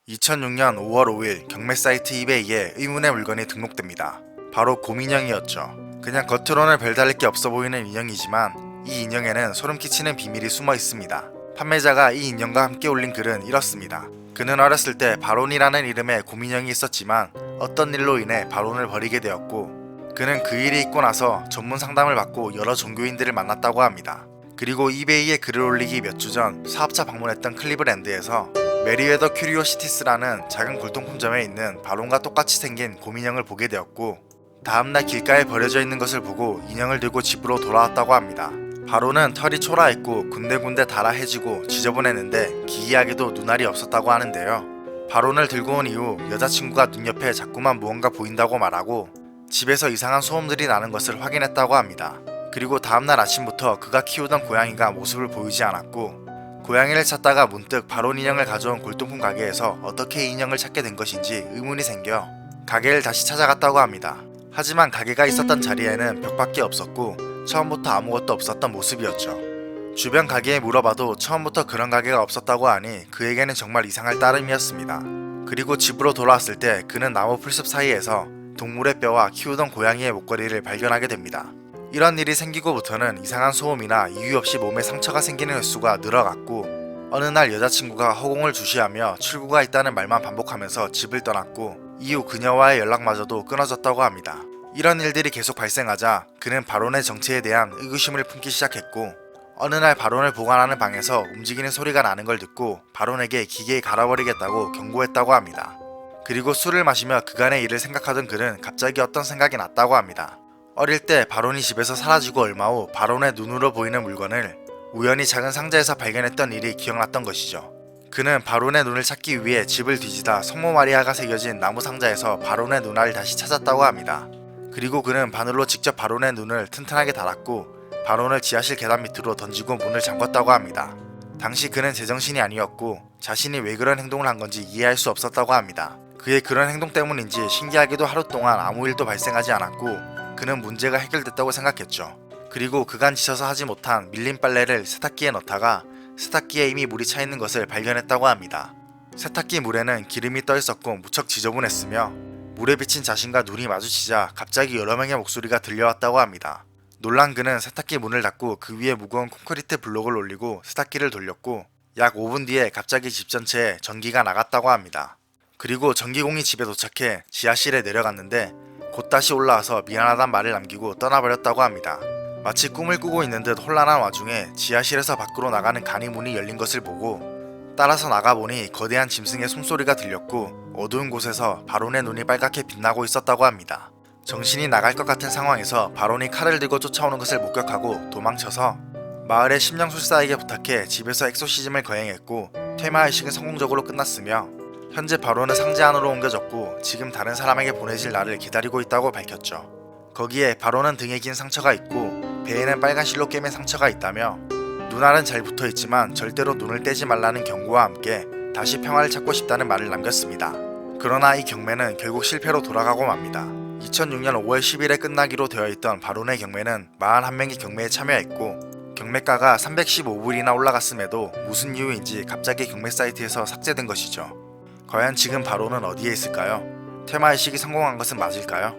2006년 5월 5일 경매 사이트 이베이에 의문의 물건이 등록됩니다. 바로 곰인형이었죠. 그냥 겉으로는 별다를 게 없어 보이는 인형이지만 이 인형에는 소름 끼치는 비밀이 숨어 있습니다. 판매자가 이 인형과 함께 올린 글은 이렇습니다. 그는 어렸을 때 바론이라는 이름의 곰인형이 있었지만 어떤 일로 인해 바론을 버리게 되었고, 그는 그 일이 있고 나서 전문 상담을 받고 여러 종교인들을 만났다고 합니다. 그리고 이베이에 글을 올리기 몇 주 전 사업자 방문했던 클리브랜드에서 메리웨더 큐리오시티스라는 작은 골동품점에 있는 바론과 똑같이 생긴 곰인형을 보게 되었고, 다음날 길가에 버려져 있는 것을 보고 인형을 들고 집으로 돌아왔다고 합니다. 바론은 털이 초라했고 군데군데 달아해지고 지저분했는데 기이하게도 눈알이 없었다고 하는데요. 바론을 들고 온 이후 여자친구가 눈 옆에 자꾸만 무언가 보인다고 말하고 집에서 이상한 소음들이 나는 것을 확인했다고 합니다. 그리고 다음날 아침부터 그가 키우던 고양이가 모습을 보이지 않았고, 고양이를 찾다가 문득 바론 인형을 가져온 골동품 가게에서 어떻게 이 인형을 찾게 된 것인지 의문이 생겨 가게를 다시 찾아갔다고 합니다. 하지만 가게가 있었던 자리에는 벽밖에 없었고 처음부터 아무것도 없었던 모습이었죠. 주변 가게에 물어봐도 처음부터 그런 가게가 없었다고 하니 그에게는 정말 이상할 따름이었습니다. 그리고 집으로 돌아왔을 때 그는 나무 풀숲 사이에서 동물의 뼈와 키우던 고양이의 목걸이를 발견하게 됩니다. 이런 일이 생기고부터는 이상한 소음이나 이유 없이 몸에 상처가 생기는 횟수가 늘어갔고, 어느 날 여자친구가 허공을 주시하며 출구가 있다는 말만 반복하면서 집을 떠났고, 이후 그녀와의 연락마저도 끊어졌다고 합니다. 이런 일들이 계속 발생하자 그는 바론의 정체에 대한 의구심을 품기 시작했고, 어느 날 바론을 보관하는 방에서 움직이는 소리가 나는 걸 듣고 바론에게 기계에 갈아버리겠다고 경고했다고 합니다. 그리고 술을 마시며 그간의 일을 생각하던 그는 갑자기 어떤 생각이 났다고 합니다. 어릴 때 바론이 집에서 사라지고 얼마 후 바론의 눈으로 보이는 물건을 우연히 작은 상자에서 발견했던 일이 기억났던 것이죠. 그는 바론의 눈을 찾기 위해 집을 뒤지다 성모 마리아가 새겨진 나무 상자에서 바론의 눈알을 다시 찾았다고 합니다. 그리고 그는 바늘로 직접 바론의 눈을 튼튼하게 달았고 바론을 지하실 계단 밑으로 던지고 문을 잠궜다고 합니다. 당시 그는 제정신이 아니었고 자신이 왜 그런 행동을 한 건지 이해할 수 없었다고 합니다. 그의 그런 행동 때문인지 신기하게도 하루 동안 아무 일도 발생하지 않았고 그는 문제가 해결됐다고 생각했죠. 그리고 그간 지쳐서 하지 못한 밀린 빨래를 세탁기에 넣다가 세탁기에 이미 물이 차 있는 것을 발견했다고 합니다. 세탁기 물에는 기름이 떠 있었고 무척 지저분했으며 물에 비친 자신과 눈이 마주치자 갑자기 여러 명의 목소리가 들려왔다고 합니다. 놀란 그는 세탁기 문을 닫고 그 위에 무거운 콘크리트 블록을 올리고 세탁기를 돌렸고 약 5분 뒤에 갑자기 집 전체에 전기가 나갔다고 합니다. 그리고 전기공이 집에 도착해 지하실에 내려갔는데 곧 다시 올라와서 미안하단 말을 남기고 떠나버렸다고 합니다. 마치 꿈을 꾸고 있는 듯 혼란한 와중에 지하실에서 밖으로 나가는 간이 문이 열린 것을 보고 따라서 나가보니 거대한 짐승의 숨소리가 들렸고 어두운 곳에서 바론의 눈이 빨갛게 빛나고 있었다고 합니다. 정신이 나갈 것 같은 상황에서 바론이 칼을 들고 쫓아오는 것을 목격하고 도망쳐서 마을의 심령술사에게 부탁해 집에서 엑소시즘을 거행했고 퇴마의식은 성공적으로 끝났으며 현재 바론은 상자 안으로 옮겨졌고 지금 다른 사람에게 보내질 날을 기다리고 있다고 밝혔죠. 거기에 바론은 등에 긴 상처가 있고 배에는 빨간 실로 꿰맨 상처가 있다며 눈알은 잘 붙어있지만 절대로 눈을 떼지 말라는 경고와 함께 다시 평화를 찾고 싶다는 말을 남겼습니다. 그러나 이 경매는 결국 실패로 돌아가고 맙니다. 2006년 5월 10일에 끝나기로 되어 있던 바론의 경매는 41명이 경매에 참여했고 경매가가 315불이나 올라갔음에도 무슨 이유인지 갑자기 경매 사이트에서 삭제된 것이죠. 과연 지금 바론은 어디에 있을까요? 퇴마의식이 성공한 것은 맞을까요?